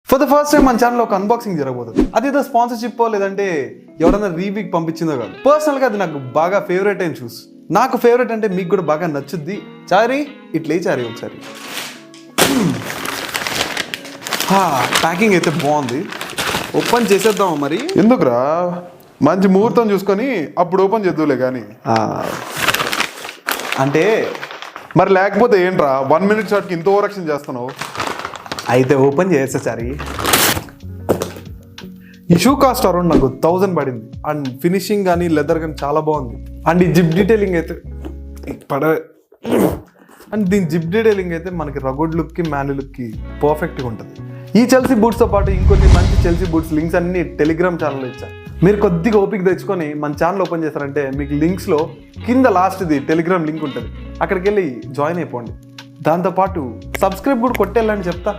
For the first time మన channel ఒక unboxing జరగబోతుంది. అదేదో స్పాన్సర్షిప్ లేదంటే ఎవరైనా రీవీక్ పంపించిందో కాదు. పర్సనల్గా అది నాకు బాగా ఫేవరెట్ అయిన షూస్. నాకు ఫేవరెట్ అంటే మీకు కూడా బాగా నచ్చుద్ది. చారీ ఇట్లే చారీ ఒకసారి. ప్యాకింగ్ అయితే బాగుంది. ఓపెన్ చేసేద్దాము మరి. ఎందుకురా, మంచి ముహూర్తం చూసుకొని అప్పుడు ఓపెన్ చేద్దులే కానీ. అంటే మరి లేకపోతే ఏంట్రా 1 minute షాట్కి ఇంత ఓవరాక్షన్ చేస్తున్నావు? అయితే ఓపెన్ చేస్తా చారీ. ఈ షూ కాస్ట్ అరౌండ్ నాకు 1000 పడింది. అండ్ ఫినిషింగ్ కానీ లెదర్ కానీ చాలా బాగుంది. అండ్ ఈ జిప్ డీటెయిలింగ్ అయితే అండ్ దీని జిప్ డీటెయిలింగ్ అయితే మనకి రగుడ్ లుక్కి మ్యాన్యు లుక్కి పర్ఫెక్ట్గా ఉంటుంది. ఈ చెల్సీ బూట్స్తో పాటు ఇంకొన్ని మంచి చెల్సీ బూట్స్ లింక్స్ అన్ని టెలిగ్రామ్ ఛానల్లో ఇచ్చాను. మీరు కొద్దిగా ఓపిక తెచ్చుకొని మన ఛానల్ ఓపెన్ చేస్తారంటే మీకు లింక్స్లో కింద లాస్ట్ది టెలిగ్రామ్ లింక్ ఉంటుంది. అక్కడికి వెళ్ళి జాయిన్ అయిపోండి. దాంతోపాటు సబ్స్క్రైబ్ కూడా కొట్టేళ్ళని చెప్తా.